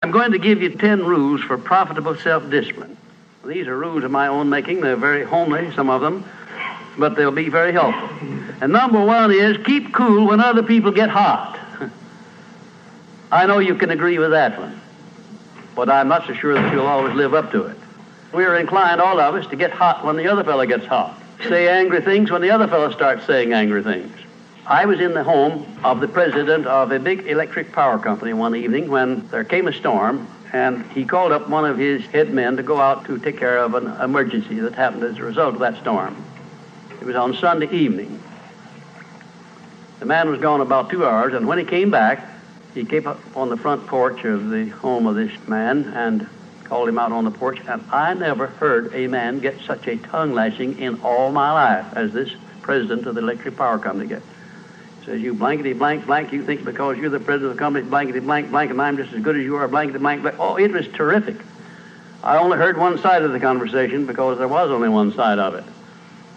I'm going to give you 10 rules for profitable self-discipline. These are rules of my own making. They're very homely, some of them, but they'll be very helpful. And number one is keep cool when other people get hot. I know you can agree with that one, but I'm not so sure that you'll always live up to it. We're inclined, all of us, to get hot when the other fellow gets hot. Say angry things when the other fellow starts saying angry things. I was in the home of the president of a big electric power company one evening when there came a storm, and he called up one of his head men to go out to take care of an emergency that happened as a result of that storm. It was on Sunday evening. The man was gone about 2 hours, and when he came back, he came up on the front porch of the home of this man and called him out on the porch, and I never heard a man get such a tongue lashing in all my life as this president of the electric power company gets. Says, you blankety blank blank, you think because you're the president of the company, blankety blank blank, and I'm just as good as you are, blankety blank blank. Oh, it was terrific. I only heard one side of the conversation because there was only one side of it.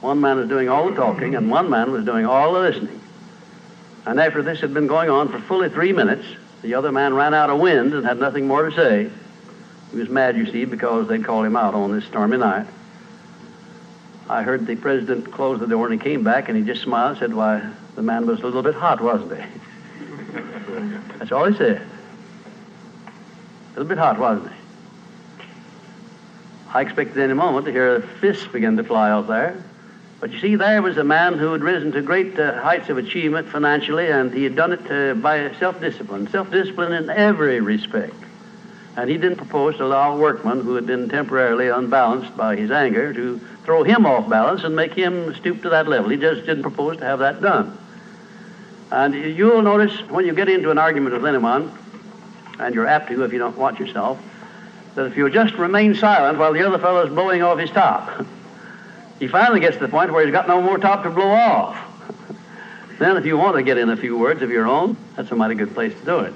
One man was doing all the talking, and one man was doing all the listening. And after this had been going on for fully 3 minutes, the other man ran out of wind and had nothing more to say. He was mad, you see, because they'd called him out on this stormy night. I heard the president close the door, and he came back, and he just smiled and said, why, the man was a little bit hot, wasn't he? That's all he said. A little bit hot, wasn't he? I expected any moment to hear fists begin to fly out there. But you see, there was a man who had risen to great heights of achievement financially, and he had done it by self-discipline in every respect. And he didn't propose to allow a workman who had been temporarily unbalanced by his anger to throw him off balance and make him stoop to that level. He just didn't propose to have that done. And you'll notice when you get into an argument with anyone, and you're apt to if you don't watch yourself, that if you'll just remain silent while the other fellow's blowing off his top, he finally gets to the point where he's got no more top to blow off. Then if you want to get in a few words of your own, that's a mighty good place to do it.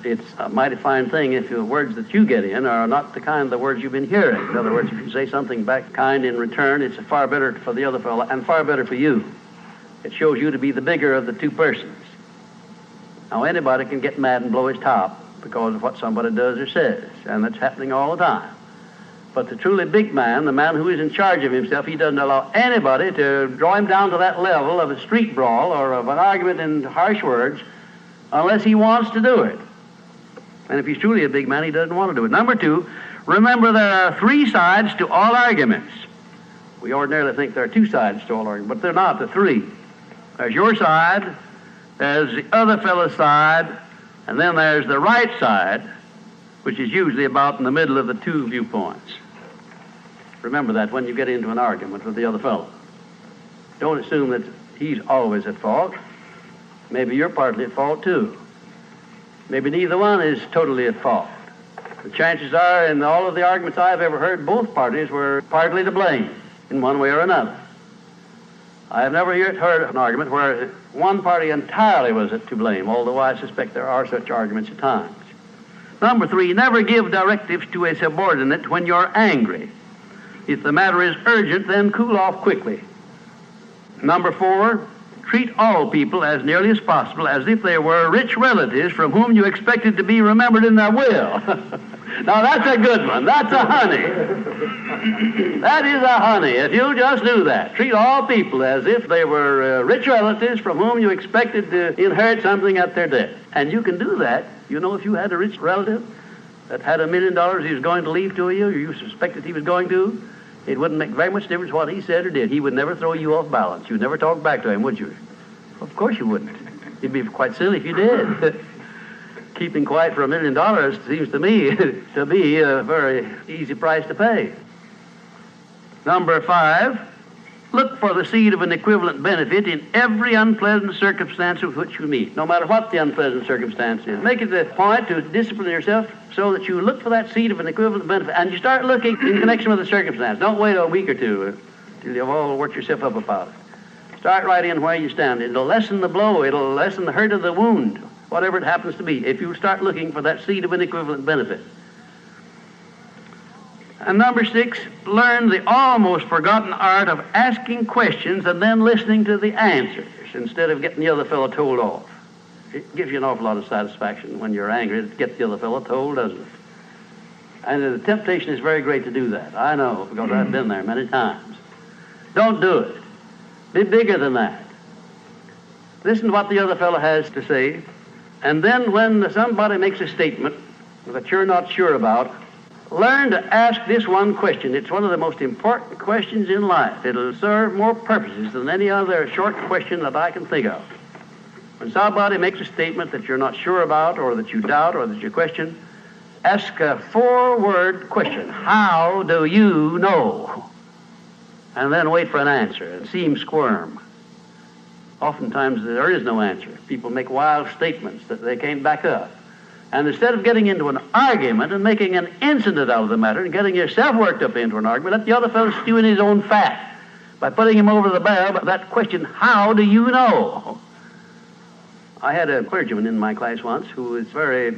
It's a mighty fine thing if the words that you get in are not the kind of the words you've been hearing. In other words, if you say something back kind in return, it's far better for the other fellow and far better for you. It shows you to be the bigger of the two persons. Now, anybody can get mad and blow his top because of what somebody does or says, and that's happening all the time. But the truly big man, the man who is in charge of himself, he doesn't allow anybody to draw him down to that level of a street brawl or of an argument in harsh words unless he wants to do it. And if he's truly a big man, he doesn't want to do it. Number two, remember there are 3 sides to all arguments. We ordinarily think there are 2 sides to all arguments, but they're not, the 3. There's your side, there's the other fellow's side, and then there's the right side, which is usually about in the middle of the 2 viewpoints. Remember that when you get into an argument with the other fellow. Don't assume that he's always at fault. Maybe you're partly at fault too. Maybe neither one is totally at fault. The chances are, in all of the arguments I've ever heard, both parties were partly to blame in one way or another. I have never yet heard an argument where one party entirely was to blame, although I suspect there are such arguments at times. Number 3, never give directives to a subordinate when you're angry. If the matter is urgent, then cool off quickly. Number 4, treat all people as nearly as possible as if they were rich relatives from whom you expected to be remembered in their will. Now that's a good one. That's a honey. That is a honey. If you just do that, treat all people as if they were rich relatives from whom you expected to inherit something at their death. And you can do that. You know, if you had a rich relative that had $1 million he was going to leave to you, or you suspected he was going to, it wouldn't make very much difference what he said or did. He would never throw you off balance. You'd never talk back to him, would you? Of course you wouldn't. You'd be quite silly if you did. Keeping quiet for $1 million seems to me to be a very easy price to pay. Number 5, look for the seed of an equivalent benefit in every unpleasant circumstance with which you meet, no matter what the unpleasant circumstance is. Make it a point to discipline yourself so that you look for that seed of an equivalent benefit, and you start looking in connection with the circumstance. Don't wait a week or two till you've all worked yourself up about it. Start right in where you stand. It'll lessen the blow. It'll lessen the hurt of the wound, whatever it happens to be, if you start looking for that seed of an equivalent benefit. And number 6, learn the almost forgotten art of asking questions and then listening to the answers instead of getting the other fellow told off. It gives you an awful lot of satisfaction when you're angry to get the other fellow told, doesn't it? And the temptation is very great to do that. I know, because I've been there many times. Don't do it. Be bigger than that. Listen to what the other fellow has to say, and then when somebody makes a statement that you're not sure about, learn to ask this one question. It's one of the most important questions in life. It'll serve more purposes than any other short question that I can think of. When somebody makes a statement that you're not sure about, or that you doubt, or that you question, ask a 4-word question. How do you know? And then wait for an answer and see him squirm. Oftentimes there is no answer. People make wild statements that they can't back up. And instead of getting into an argument and making an incident out of the matter and getting yourself worked up into an argument, let the other fellow stew in his own fat by putting him over the barrel by that question, how do you know? I had a clergyman in my class once who was very,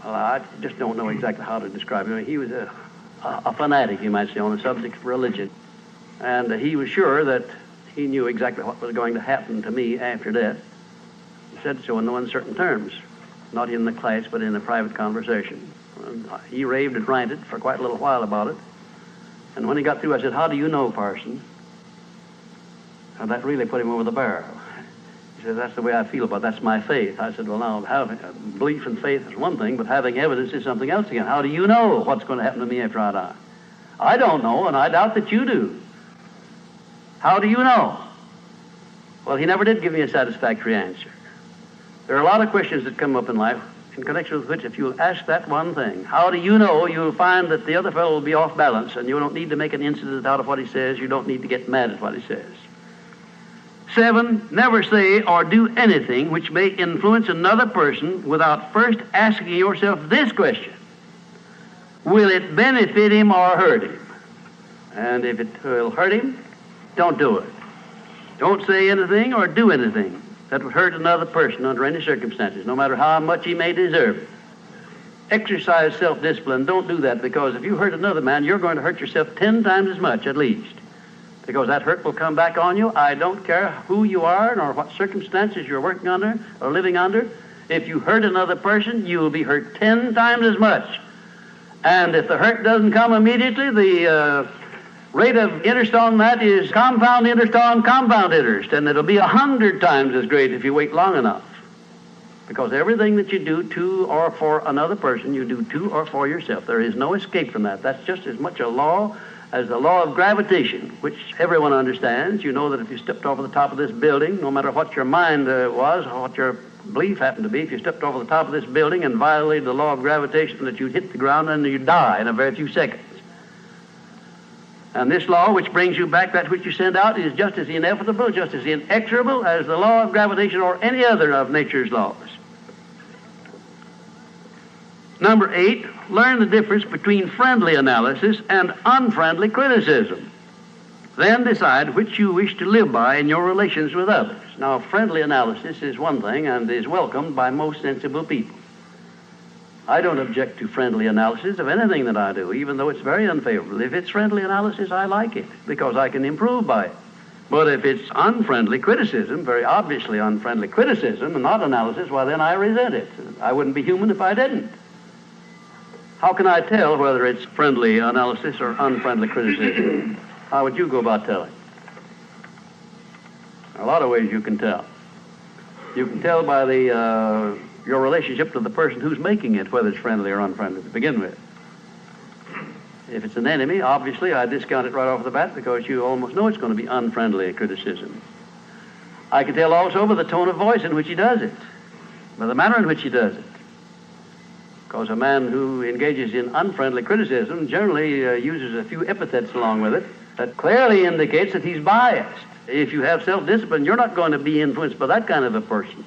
well, I just don't know exactly how to describe him. He was a fanatic, you might say, on the subject of religion. And he was sure that he knew exactly what was going to happen to me after death. He said so in no uncertain terms, not in the class, but in a private conversation. And he raved and ranted for quite a little while about it. And when he got through, I said, how do you know, parson? And that really put him over the barrel. He said, that's the way I feel about it. That's my faith. I said, well, now, having belief and faith is one thing, but having evidence is something else again. How do you know what's going to happen to me after I die? I don't know, and I doubt that you do. How do you know? Well, he never did give me a satisfactory answer. There are a lot of questions that come up in life in connection with which, if you'll ask that one thing, how do you know, you'll find that the other fellow will be off balance, and you don't need to make an incident out of what he says. You don't need to get mad at what he says. 7, never say or do anything which may influence another person without first asking yourself this question: will it benefit him or hurt him? And if it will hurt him, don't do it. Don't say anything or do anything that would hurt another person under any circumstances, no matter how much he may deserve it. Exercise self-discipline. Don't do that, because if you hurt another man, you're going to hurt yourself 10 times as much at least, because that hurt will come back on you. I don't care who you are nor what circumstances you're working under or living under. If you hurt another person, you will be hurt 10 times as much. And if the hurt doesn't come immediately, the rate of interest on that is compound interest on compound interest, and it'll be 100 times as great if you wait long enough. Because everything that you do to or for another person, you do to or for yourself. There is no escape from that. That's just as much a law as the law of gravitation, which everyone understands. You know that if you stepped over the top of this building, no matter what your mind was or what your belief happened to be, if you stepped over the top of this building and violated the law of gravitation, that you'd hit the ground and you'd die in a very few seconds. And this law, which brings you back that which you send out, is just as inevitable, just as inexorable as the law of gravitation or any other of nature's laws. Number 8, learn the difference between friendly analysis and unfriendly criticism. Then decide which you wish to live by in your relations with others. Now, friendly analysis is one thing and is welcomed by most sensible people. I don't object to friendly analysis of anything that I do, even though it's very unfavorable. If it's friendly analysis, I like it, because I can improve by it. But if it's unfriendly criticism, very obviously unfriendly criticism, and not analysis, well, then I resent it. I wouldn't be human if I didn't. How can I tell whether it's friendly analysis or unfriendly criticism? How would you go about telling? There are a lot of ways you can tell. You can tell by your relationship to the person who's making it, whether it's friendly or unfriendly to begin with. If it's an enemy, obviously I discount it right off the bat, because you almost know it's going to be unfriendly criticism. I can tell also by the tone of voice in which he does it, by the manner in which he does it. Because a man who engages in unfriendly criticism generally uses a few epithets along with it that clearly indicates that he's biased. If you have self-discipline, you're not going to be influenced by that kind of a person.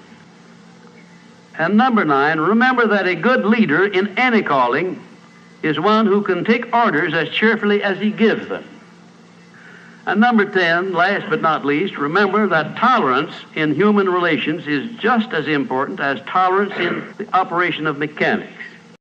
And number 9, remember that a good leader in any calling is one who can take orders as cheerfully as he gives them. And number 10, last but not least, remember that tolerance in human relations is just as important as tolerance in the operation of mechanics.